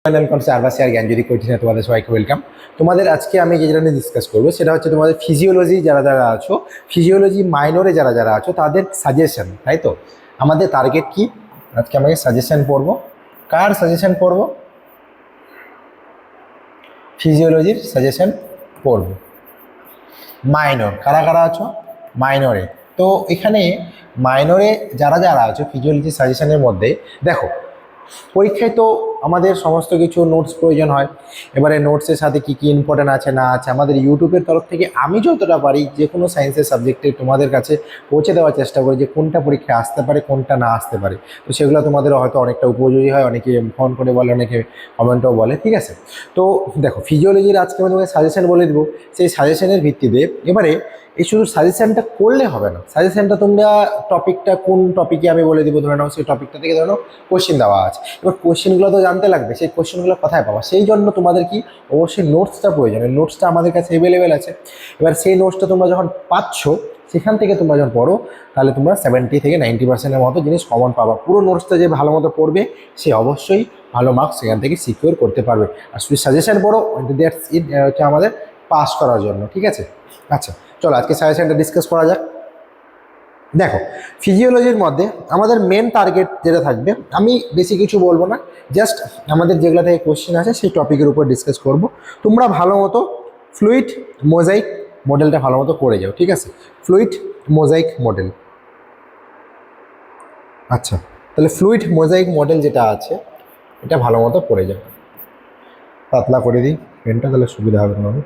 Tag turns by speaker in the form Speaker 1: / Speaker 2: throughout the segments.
Speaker 1: জ্ঞানজ্যোতি কোচিংয়ে তোমাদের সবাইকে ওয়েলকাম। তোমাদের আজকে আমি যেটা নিয়ে ডিসকাস করবো সেটা হচ্ছে তোমাদের ফিজিওলজি যারা যারা আছো, ফিজিওলজি মাইনরে যারা যারা আছো তাদের সাজেশন, তাই তো? আমাদের টার্গেট কি? আজকে আমাকে সাজেশন পড়বো। কার সাজেশন পড়বো? ফিজিওলজির সাজেশন পড়বো। মাইনর কারা কারা আছো? মাইনরে। তো এখানে মাইনরে যারা যারা আছো ফিজিওলজি সাজেশনের মধ্যে দেখো, পরীক্ষায় তো আমাদের সমস্ত কিছু নোটস প্রয়োজন হয়। এবারে নোটসের সাথে কী কী ইম্পর্টেন্ট আছে না আছে আমাদের ইউটিউবের তরফ থেকে আমি যতটা পারি যে কোনো সায়েন্সের সাবজেক্টে তোমাদের কাছে পৌঁছে দেওয়ার চেষ্টা করি যে কোনটা পরীক্ষায় আসতে পারে কোনটা না আসতে পারে। তো সেগুলো তোমাদের হয়তো অনেকটা উপযোগী হয়, অনেকে ফোন করে বলে, অনেকে কমেন্টও বলে, ঠিক আছে? তো দেখো, ফিজিওলজির আজকে আমি তোমাকে সাজেশন বলে দেবো। সেই সাজেশনের ভিত্তিতে এবারে এই শুধু সাজেশনটা করলে হবে না। সাজেশনটা তোমরা টপিকটা কোন টপিকে আমি বলে দেবো, ধরে নাও সেই টপিকটা থেকে ধরো কোশ্চেন দেওয়া আছে। এবার কোশ্চেনগুলো তো জানতে লাগবে, সেই কোশ্চেনগুলো কোথায় পাওয়া, সেই জন্য তোমাদের কি অবশ্যই নোটসটা প্রয়োজন। নোটসটা আমাদের কাছে অ্যাভেলেবেল আছে। এবার সেই নোটসটা তোমরা যখন পাচ্ছ, সেখান থেকে তোমরা যখন পড়ো, তাহলে তোমরা 70 থেকে 90% মতো জিনিস কমন পাবা। পুরো নোটসটা যে ভালো মতো পড়বে সে অবশ্যই ভালো মার্কস সেখান থেকে সিকিউর করতে পারবে। আর শুধু সাজেশন পড়ো, দ্যাটস ইট, হচ্ছে আমাদের পাস করার জন্য, ঠিক আছে? আচ্ছা, চলো আজকে সাজেশনটা ডিসকাস করা যাক। দেখো, ফিজিওলজির মধ্যে আমাদের মেন টার্গেট যেটা থাকবে, আমি বেশি কিছু বলবো না, জাস্ট আমাদের যেগুলো থেকে কোশ্চেন আছে সেই টপিকের উপর ডিসকাস করব। তোমরা ভালো মতো ফ্লুইড মোজাইক মডেলটা ভালো মতো করে যাও, ঠিক আছে? Fluid mosaic model. আচ্ছা, তাহলে ফ্লুইড মোজাইক মডেল যেটা আছে এটা ভালো মতো পড়ে যাও। পাতলা করে দিই পেনটা, তাহলে সুবিধা হবে তোমাদের।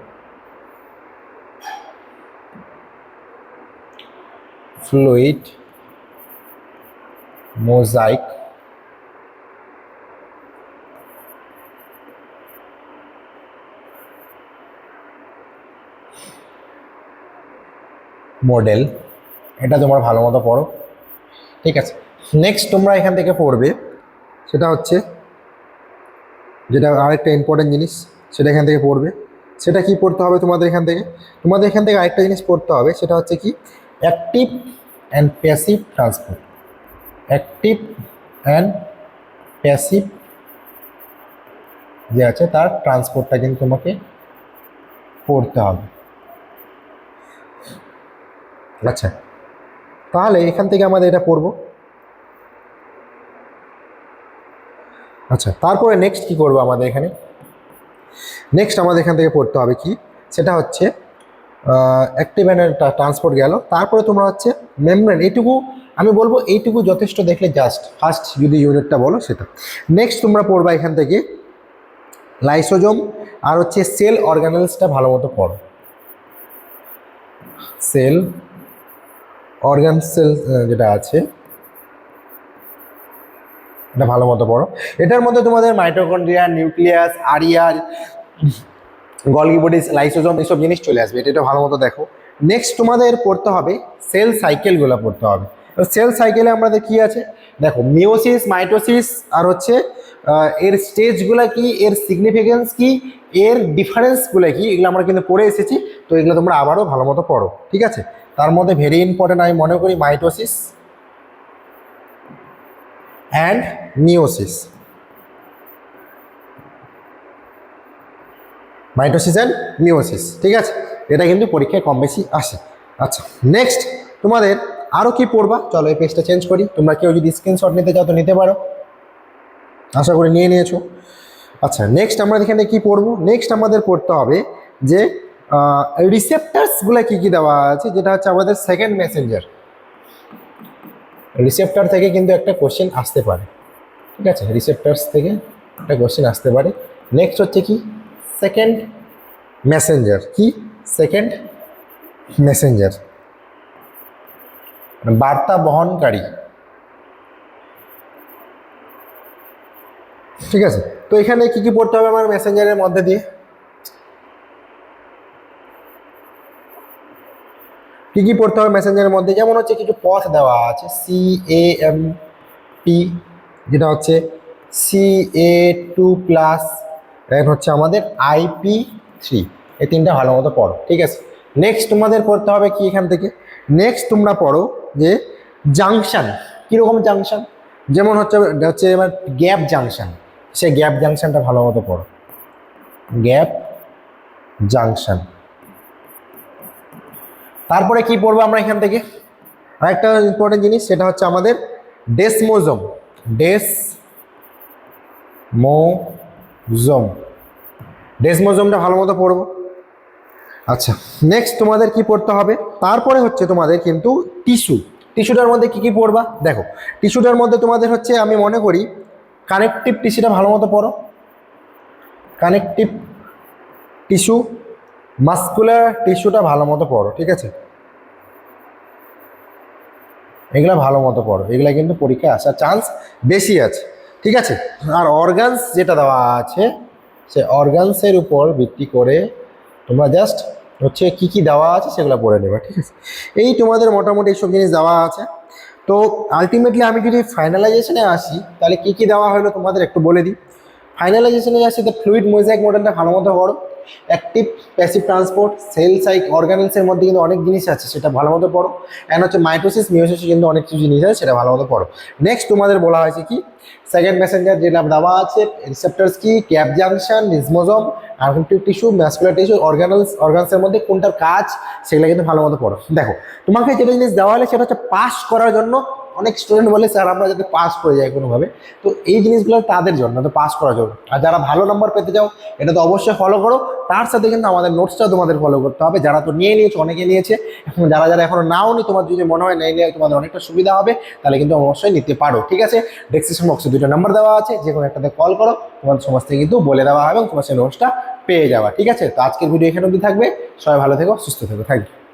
Speaker 1: ফ্লুইড মোজাইক মডেল, এটা তোমরা ভালো মতো পড়ো, ঠিক আছে? নেক্সট তোমরা এখান থেকে পড়বে সেটা হচ্ছে, যেটা আরেকটা ইম্পর্টেন্ট জিনিস, সেটা এখান থেকে পড়বে। সেটা কি পড়তে হবে তোমাদের এখান থেকে? তোমাদের এখান থেকে আরেকটা জিনিস পড়তে হবে, সেটা হচ্ছে কি, active and passive transport. Active and passive যে আছে তার ট্রান্সপোর্টটা কিন্তু তোমাকে পড়তে হবে। আচ্ছা, তাহলে এখান থেকে আমাদের এটা পড়বো। আচ্ছা, তারপরে নেক্সট কি করবো আমাদের এখানে? নেক্সট আমাদের এখান থেকে পড়তে হবে কি, সেটা হচ্ছে অ্যাক্টিভ অ্যান্ড ট্রান্সপোর্ট গেল। তারপরে তোমরা হচ্ছে মেমব্রেন, এইটুকু আমি বলবো, এইটুকু যথেষ্ট দেখলে জাস্ট ফার্স্ট যদি ইউনিটটা বলো সেটা। নেক্সট তোমরা পড়বা এখান থেকে লাইসোজোম আর হচ্ছে সেল অর্গানেলসটা ভালো মতো পড়ো। সেল অর্গান সেল যেটা আছে এটা ভালো মতো পড়ো। এটার মধ্যে তোমাদের মাইটোকন্ড্রিয়া, নিউক্লিয়াস, আরিয়ার, গলগি বডি, লাইসোজোম এসব জিনিস চলে আসবে। এটা ভালো মতো দেখো। নেক্সট তোমাদের পড়তে হবে সেল সাইকেলগুলো পড়তে হবে। সেল সাইকেলে আমাদের কি আছে দেখো, মিওসিস, মাইটোসিস আর হচ্ছে এর স্টেজগুলো কি, এর সিগনিফিকেন্স কি, এর ডিফারেন্সগুলো কি, এগুলো আমরা কিন্তু পড়ে এসেছি। তো এগুলো তোমরা আবারও ভালো মতো পড়ো, ঠিক আছে? তার মধ্যে ভেরি ইম্পর্টেন্ট আমি মনে করি mitosis and meiosis. Mitosis and meiosis, ঠিক আছে? এটা কিন্তু পরীক্ষায় কম বেশি আসে। আচ্ছা, নেক্সট তোমাদের আরও কি পড়বা, চলো এই পেজটা চেঞ্জ করি। তোমরা কেউ যদি স্ক্রিনশট নিতে চাও তো নিতে পারো, আশা করি নিয়ে নিয়েছো। আচ্ছা, নেক্সট আমরা এখানে কি পড়বো? নেক্সট আমাদের পড়তে হবে যে রিসেপ্টার্সগুলো কী কী দেওয়া আছে, যেটা হচ্ছে আমাদের সেকেন্ড মেসেঞ্জার। রিসেপ্টার থেকে কিন্তু একটা কোশ্চেন আসতে পারে, ঠিক আছে? রিসেপ্টার্স থেকে একটা কোশ্চেন আসতে পারে। নেক্সট হচ্ছে কি, সেকেন্ড মেসেঞ্জার। কি সেকেন্ড মেসেঞ্জার? বার্তা বহনকারী, ঠিক আছে? তো এখানে কি কি পড়তে হবে আমার মেসেঞ্জারের মধ্যে দিয়ে? কি কি পড়তে হবে মেসেঞ্জারের মধ্যে? যেমন হচ্ছে কিছু পথ দেওয়া আছে, CAMP, যেটা হচ্ছে CA2+, এখন হচ্ছে আমাদের IP3, এই তিনটা ভালো মতো পড়ো, ঠিক আছে? নেক্সট তোমাদের পড়তে হবে কি এখান থেকে? নেক্সট তোমরা পড়ো যে জাংশন। কীরকম জাংশন? যেমন হচ্ছে এবার গ্যাপ জাংশন, সে গ্যাপ জাংশনটা ভালো মতো পড়ো, গ্যাপ জাংশন। তারপরে কি পড়বো আমরা এখান থেকে, আরেকটা ইম্পর্টেন্ট জিনিস, সেটা হচ্ছে আমাদের ডেসমোজোম। ডেসমোজোমটা ভালো মতো পড়বো। আচ্ছা, নেক্সট তোমাদের কি পড়তে হবে, তারপরে হচ্ছে তোমাদের কিন্তু টিস্যুটার মধ্যে কি কি পড়বা দেখো। টিস্যুটার মধ্যে তোমাদের হচ্ছে আমি মনে করি কানেকটিভ টিস্যুটা ভালো মতো পড়ো, কানেকটিভ টিস্যু, মাসকুলার টিস্যুটা ভালো মতো পড়ো, ঠিক আছে, এগুলা ভালো মতো পড়ো, এগুলা কিন্তু পরীক্ষায় আসার চান্স বেশি আছে, ঠিক আছে। আর অর্গানস যেটা দেওয়া আছে, সে অর্গানসের উপর ভিত্তি করে তোমরা জাস্ট হচ্ছে কী কী দেওয়া আছে সেগুলো পড়ে নেবে, ঠিক আছে। এই তোমাদের মোটামুটি এইসব জিনিস দেওয়া আছে। তো আলটিমেটলি আমি যদি ফাইনালাইজেশনে আসি, তাহলে কী কী দেওয়া হলো তোমাদের একটু বলে দিই। ফাইনালাইজেশনে আসি, তো ফ্লুইড মোজাইক মডেলটা ভালো মতো পড়ো, active passive transport, cell cycle অর্গানেলসের মধ্যে কিন্তু অনেক জিনিস আছে, সেটা ভালো মতো পড়ো। অ্যান্ড হচ্ছে মাইটোসিস মিওসিসে কিন্তু অনেক কিছু জিনিস আছে, সেটা ভালো মতো পড়ো। নেক্সট তোমাদের বলা হয়েছে কি, সেকেন্ড মেসেঞ্জার যেটা দেওয়া আছে, রিসেপ্টরস কি, gap junction, desmosome, active tissue, muscular tissue, অর্গানসের মধ্যে কোনটার কাজ, সেগুলো কিন্তু ভালো মতো পড়ো। দেখো তোমাকে যেটা জিনিস দেওয়া হলে সেটা হচ্ছে পাস করার জন্য। অনেক স্টুডেন্ট বলে স্যার আমরা যাতে পাস করে যাই কোনোভাবে, তো এই জিনিসগুলো তাদের জন্য, তো পাস করার জন্য। আর যারা ভালো নাম্বার পেতে চাও, এটা তো অবশ্যই ফলো করো। তার সাথে কিন্তু আমাদের নোটসটাও তোমাদের ফলো করতে হবে। যারা তো নিয়ে নিয়েছো, অনেকে নিয়েছে, এখন যারা যারা এখনো নাও নি, তোমার যদি মনে হয় নিয়ে তোমাদের অনেকটা সুবিধা হবে, তাহলে কিন্তু অবশ্যই নিতে পারো, ঠিক আছে। ডেসক্রিপশন বক্সে 2টা নাম্বার দেওয়া আছে, যে কোনো একটাতে কল করো, তোমাদের সমস্ত কিন্তু বলে দেওয়া হবে এবং তোমার সেই নোটসটা পেয়ে যাওয়া, ঠিক আছে। তো আজকের ভিডিও এখানে অবধি থাকবে। সবাই ভালো থেকো, সুস্থ থেকো, থ্যাংক ইউ।